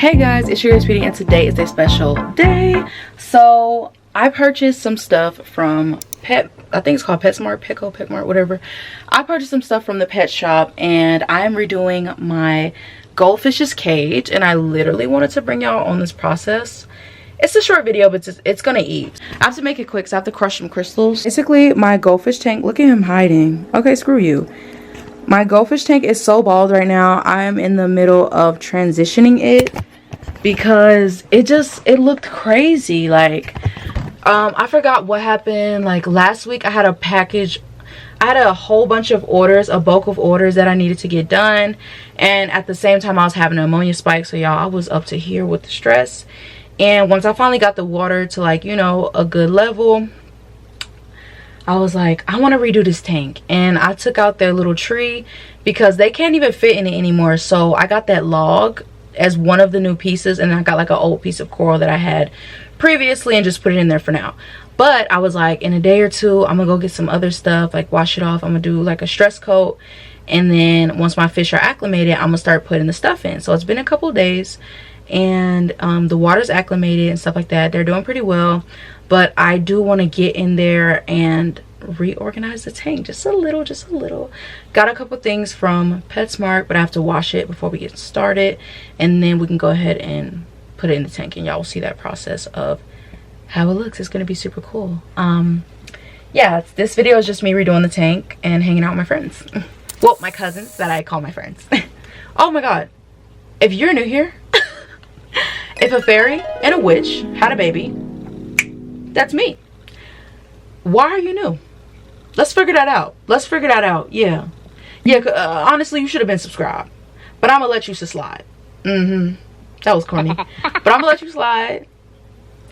Hey guys, it's your girl Speedy, and today is a special day. So I purchased some stuff from I think it's called PetSmart, Petmart, whatever. I purchased some stuff from the pet shop, and I am redoing my goldfish's cage, and I literally wanted to bring y'all on this process. It's a short video, but it's gonna eat. I have to make it quick, so I have to crush some crystals. Basically, my goldfish tank, look at him hiding. Okay, screw you. My goldfish tank is so bald right now. I am in the middle of transitioning it because it looked crazy. Like, I forgot what happened. Like last week I had a package. I had a whole bunch of orders, a bulk of orders that I needed to get done. And at the same time I was having an ammonia spike. So y'all, I was up to here with the stress. And once I finally got the water to, like, you know, a good level, I was like, I want to redo this tank. And I took out their little tree because they can't even fit in it anymore. So I got that log as one of the new pieces, and I got like an old piece of coral that I had previously and just put it in there for now. But I was like, in a day or two I'm gonna go get some other stuff, like wash it off. I'm gonna do like a stress coat, and then once my fish are acclimated, I'm gonna start putting the stuff in. So it's been a couple of days, and the water's acclimated and stuff like that. They're doing pretty well, but I do want to get in there and reorganize the tank just a little. Got a couple things from PetSmart, but I have to wash it before we get started, and then we can go ahead and put it in the tank, and y'all will see that process of how it looks. It's gonna be super cool. Yeah, this video is just me redoing the tank and hanging out with my friends. Well, my cousins that I call my friends. Oh my god, if you're new here, if a fairy and a witch had a baby, that's me. Why are you new? Let's figure that out. Yeah, honestly, you should have been subscribed, but I'm gonna let you slide. That was corny. But I'm gonna let you slide.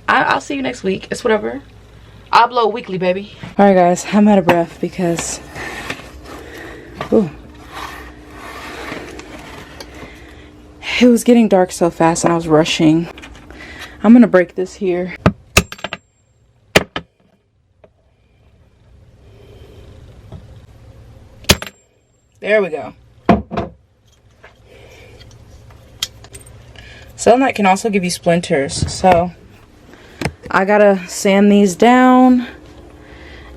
I'll see you next week. It's whatever. I'll blow weekly, baby. All right guys, I'm out of breath because it was getting dark so fast and I was rushing. I'm gonna break this here. There we go. Sunlight can also give you splinters, so I gotta sand these down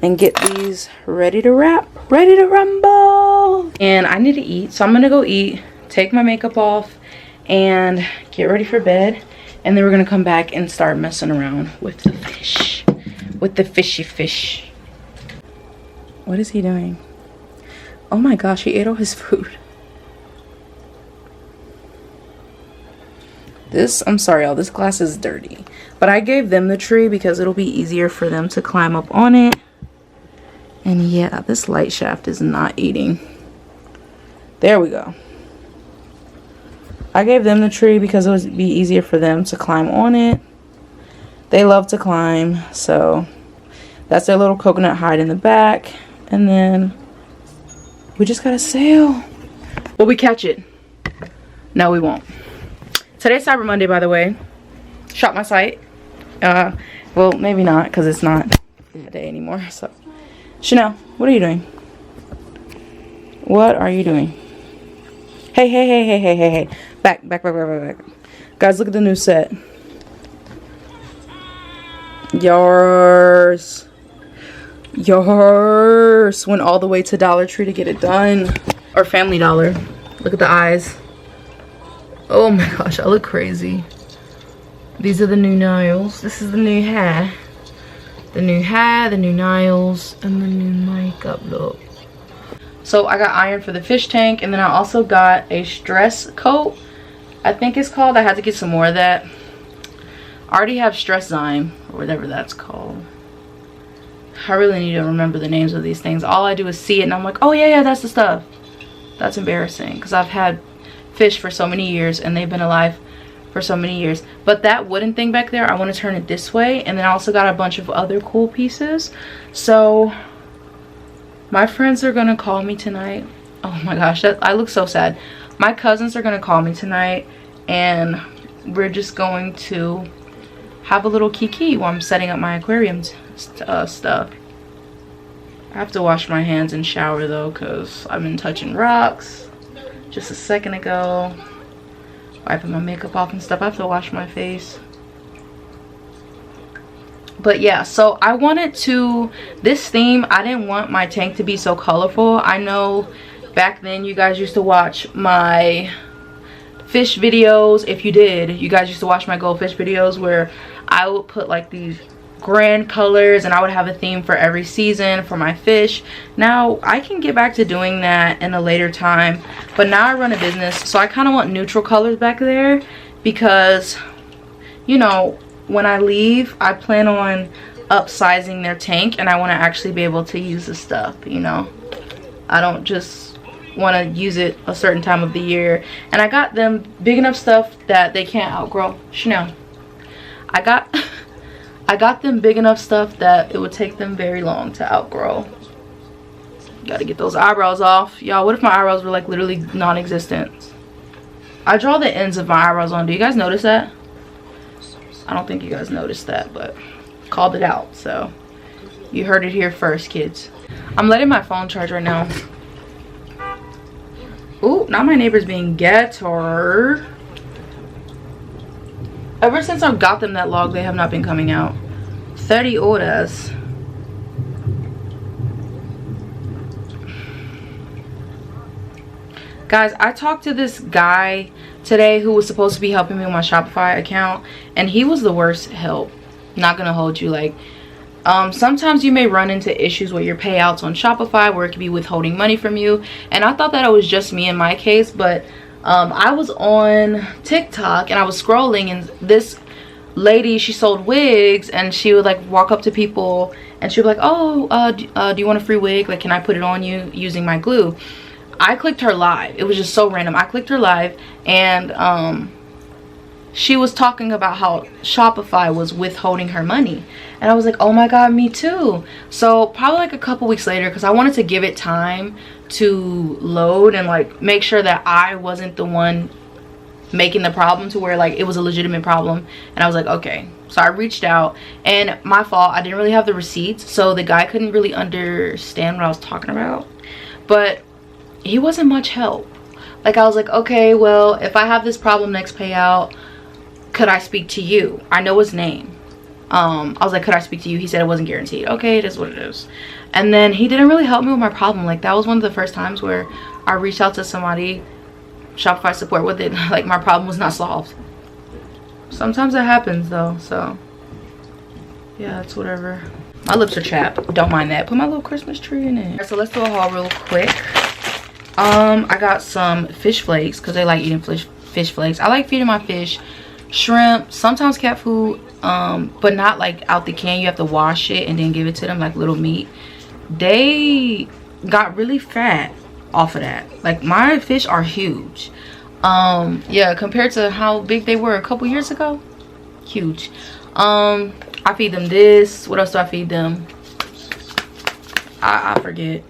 and get these ready to wrap, ready to rumble. And I need to eat, so I'm gonna go eat, take my makeup off, and get ready for bed. And then we're gonna come back and start messing around with the fish, with the fishy fish. What is he doing? Oh my gosh, he ate all his food. I'm sorry y'all, this glass is dirty. But I gave them the tree because it'll be easier for them to climb up on it. And yeah, this light shaft is not eating. There we go. I gave them the tree because it would be easier for them to climb on it. They love to climb, so that's their little coconut hide in the back. And then we just gotta sail. Will we catch it? No, we won't. Today's Cyber Monday, by the way. Shop my site. Well, maybe not, because it's not a day anymore. So, Chanel, what are you doing? What are you doing? Hey. Back. Guys, look at the new set. Yours. Went all the way to Dollar Tree to get it done. Or Family Dollar. Look at the eyes. Oh my gosh, I look crazy. These are the new nails. This is the new hair. The new hair, the new nails, and the new makeup look. So I got iron for the fish tank, and then I also got a stress coat, I think it's called. I had to get some more of that. I already have stress zyme, or whatever that's called. I really need to remember the names of these things. All I do is see it and I'm like, oh yeah, that's the stuff. That's embarrassing because I've had fish for so many years and they've been alive for so many years. But that wooden thing back there, I want to turn it this way. And then I also got a bunch of other cool pieces. So my friends are gonna call me tonight. Oh my gosh, I look so sad. My cousins are gonna call me tonight, and we're just going to have a little kiki while I'm setting up my aquarium stuff. I have to wash my hands and shower though, because I've been touching rocks just a second ago. Wiping my makeup off and stuff. I have to wash my face. But yeah, so I wanted to, this theme, I didn't want my tank to be so colorful. I know back then you guys used to watch my fish videos. If you did, you guys used to watch my goldfish videos where I would put like these grand colors and I would have a theme for every season for my fish. Now I can get back to doing that in a later time, but now I run a business, so I kind of want neutral colors back there because, you know, when I leave, I plan on upsizing their tank and I want to actually be able to use the stuff, you know. I don't just want to use it a certain time of the year. And I got them big enough stuff that they can't outgrow. Chanel. I got them big enough stuff that it would take them very long to outgrow. Gotta get those eyebrows off. Y'all, what if my eyebrows were like literally non-existent? I draw the ends of my eyebrows on. Do you guys notice that? I don't think you guys noticed that, but called it out. So you heard it here first, kids. I'm letting my phone charge right now. Ooh, now my neighbor's being ghetto. Ever since I got them that log, they have not been coming out. 30 orders. Guys, I talked to this guy today who was supposed to be helping me with my Shopify account, and he was the worst help. Not gonna hold you. Like, sometimes you may run into issues with your payouts on Shopify where it could be withholding money from you, and I thought that it was just me in my case, but I was on TikTok and I was scrolling, and this lady, she sold wigs, and she would like walk up to people and she'd be like, oh, do you want a free wig? Like, can I put it on you using my glue? I clicked her live. It was just so random. I clicked her live, and she was talking about how Shopify was withholding her money, and I was like, oh my god, me too. So probably like a couple weeks later, because I wanted to give it time to load and like make sure that I wasn't the one making the problem, to where like it was a legitimate problem. And I was like, okay. So I reached out, and my fault, I didn't really have the receipts, so the guy couldn't really understand what I was talking about, but he wasn't much help. Like, I was like, okay, well, if I have this problem next payout, could I speak to you? I know his name. I was like, could I speak to you? He said it wasn't guaranteed. Okay, it is what it is. And then he didn't really help me with my problem. Like, that was one of the first times where I reached out to somebody, Shopify support, with it. Like, my problem was not solved. Sometimes it happens though, so yeah, it's whatever. My lips are chapped, don't mind that. Put my little Christmas tree in it. So let's do a haul real quick. I got some fish flakes because they like eating fish flakes. I like feeding my fish shrimp, sometimes cat food, but not like out the can. You have to wash it and then give it to them like little meat. They got really fat off of that. Like, my fish are huge. Yeah, compared to how big they were a couple years ago, huge. I feed them this. What else do I feed them? I forget.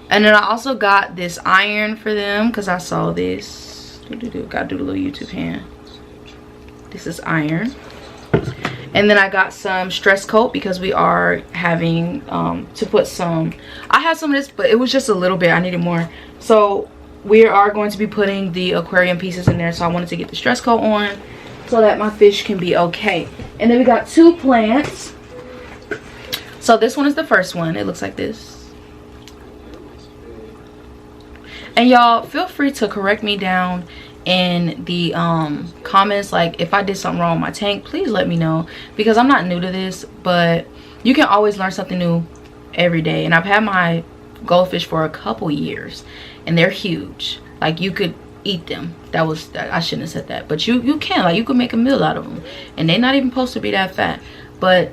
And then I also got this iron for them because I saw this. Gotta do the little YouTube hand. This is iron. And then I got some stress coat because we are having to put some. I had some of this, but it was just a little bit. I needed more. So we are going to be putting the aquarium pieces in there. So I wanted to get the stress coat on so that my fish can be okay. And then we got 2 plants. So this one is the first one. It looks like this. And y'all, feel free to correct me down in the comments. Like, if I did something wrong with my tank, please let me know, because I'm not new to this, but you can always learn something new every day. And I've had my goldfish for a couple years, and they're huge. Like, you could eat them. I shouldn't have said that, but you can. Like, you could make a meal out of them, and they're not even supposed to be that fat. But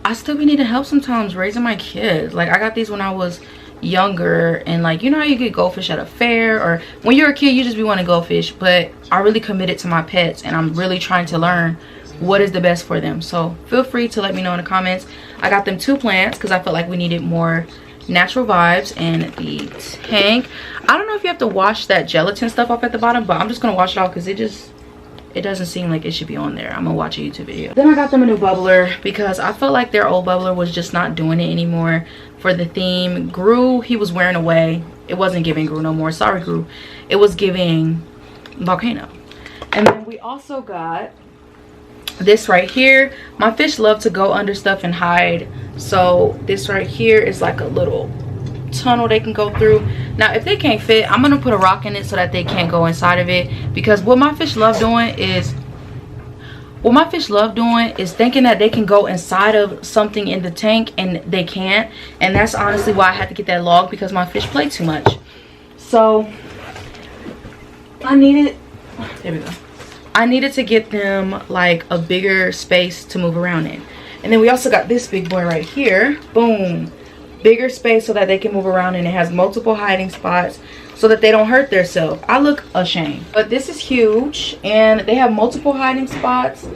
I still be needing help sometimes raising my kids. Like, I got these when I was younger, and like, you know how you get goldfish at a fair, or when you're a kid you just be wanting goldfish. But I really committed to my pets, and I'm really trying to learn what is the best for them. So feel free to let me know in the comments. I got them 2 plants because I felt like we needed more natural vibes in the tank. I don't know if you have to wash that gelatin stuff off at the bottom, but I'm just gonna wash it off because it doesn't seem like it should be on there. I'm gonna watch a YouTube video. Then I got them a new bubbler because I felt like their old bubbler was just not doing it anymore for the theme. Gru, he was wearing away. It wasn't giving Gru no more. Sorry, Gru. It was giving volcano. And then also got this right here. My fish love to go under stuff and hide, so this right here is like a little tunnel they can go through. Now if they can't fit, I'm gonna put a rock in it so that they can't go inside of it, because what my fish love doing is thinking that they can go inside of something in the tank, and they can't. And that's honestly why I had to get that log, because my fish play too much. So I needed, there we go, I needed to get them like a bigger space to move around in. And then we also got this big boy right here. Boom. Bigger space so that they can move around, and it has multiple hiding spots so that they don't hurt themselves. I look ashamed, but this is huge, and they have multiple hiding spots.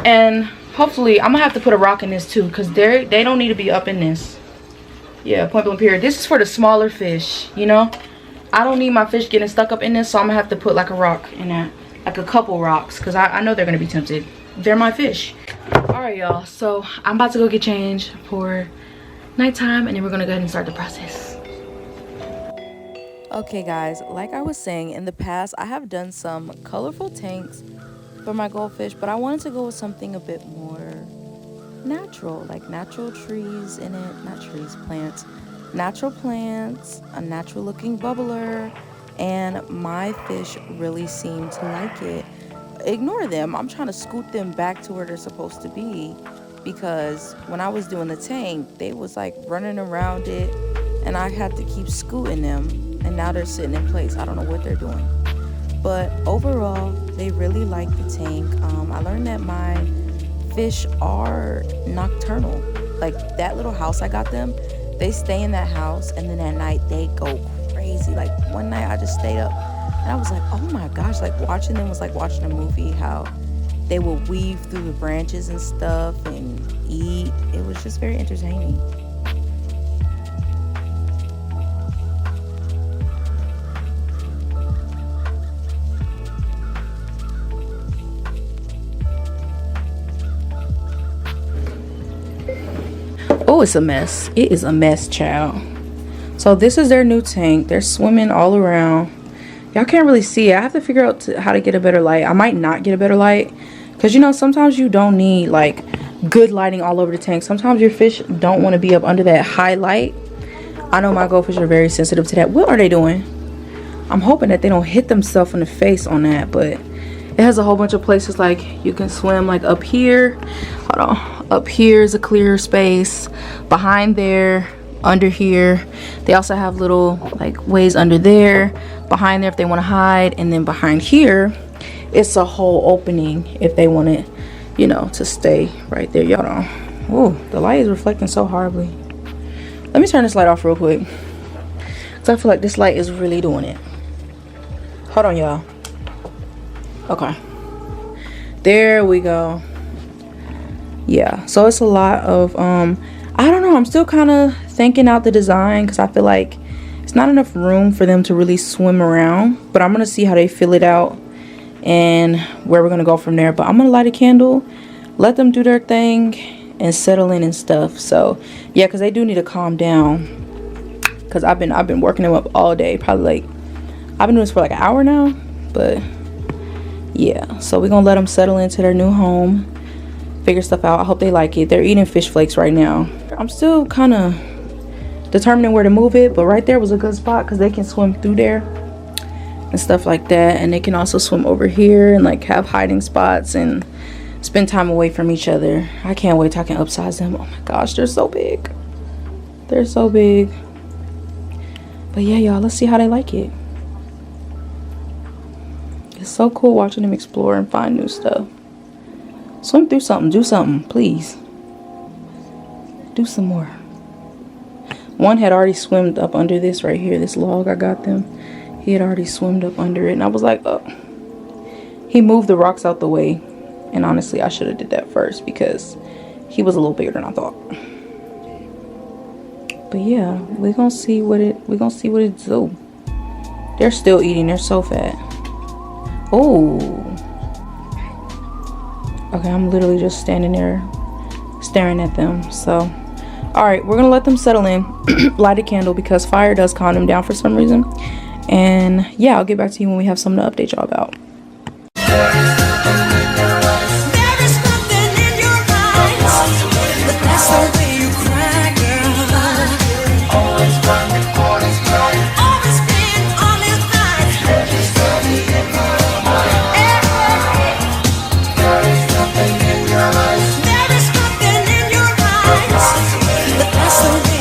And hopefully I'm gonna have to put a rock in this too, because they don't need to be up in this. Yeah, point blank period. This is for the smaller fish, you know. I don't need my fish getting stuck up in this, so I'm gonna have to put like a rock in that, like a couple rocks, because I know they're gonna be tempted. They're my fish. All right, y'all, so I'm about to go get changed for nighttime, and then we're gonna go ahead and start the process. Okay guys, like I was saying, in the past I have done some colorful tanks for my goldfish, but I wanted to go with something a bit more natural, like natural trees in it. Not trees, plants. Natural plants, a natural looking bubbler, and my fish really seem to like it. Ignore them, I'm trying to scoot them back to where they're supposed to be, because when I was doing the tank, they was like running around it, and I had to keep scooting them, and now they're sitting in place. I don't know what they're doing, but overall they really like the tank. I learned that my fish are nocturnal. Like that little house I got them, they stay in that house, and then at night they go crazy. Like one night I just stayed up, and I was like, oh my gosh, like watching them was like watching a movie. How they will weave through the branches and stuff and eat. It was just very entertaining. Oh, it's a mess. It is a mess, child. So this is their new tank. They're swimming all around. Y'all can't really see it. I have to figure out how to get a better light. I might not get a better light, because you know sometimes you don't need like good lighting all over the tank. Sometimes your fish don't want to be up under that high light. I know my goldfish are very sensitive to that. What are they doing? I'm hoping that they don't hit themselves in the face on that, but it has a whole bunch of places like you can swim, like up here. Hold on. Up here is a clear space. Behind there, under here. They also have little like ways under there, behind there if they want to hide, and then behind here it's a whole opening if they want it, you know, to stay right there. Y'all know. Oh, the light is reflecting so horribly. Let me turn this light off real quick, because I feel like this light is really doing it. Hold on, y'all. Okay, there we go. Yeah, so it's a lot of I don't know, I'm still kind of thinking out the design, because I feel like it's not enough room for them to really swim around. But I'm gonna see how they fill it out and where we're gonna go from there. But I'm gonna light a candle, let them do their thing and settle in and stuff. So yeah, because they do need to calm down, because I've been working them up all day. Probably like I've been doing this for like an hour now. But yeah, so we're gonna let them settle into their new home, figure stuff out. I hope they like it. They're eating fish flakes right now. I'm still kind of determining where to move it, but right there was a good spot, because they can swim through there and stuff like that. And they can also swim over here and like have hiding spots and spend time away from each other. I can't wait till I can upsize them. Oh my gosh, they're so big. They're so big. But yeah, y'all, let's see how they like it. It's so cool watching them explore and find new stuff. Swim through something. Do something, please. Do some more. One had already swimmed up under this right here, this log I got them. He had already swimmed up under it, and I was like, oh. He moved the rocks out the way, and honestly, I should have did that first, because he was a little bigger than I thought. But yeah, we're gonna see what it do. They're still eating. They're so fat. Oh. Okay, I'm literally just standing there staring at them. So all right, we're gonna let them settle in. Light a candle, because fire does calm them down for some reason. And yeah, I'll get back to you when we have something to update y'all about. so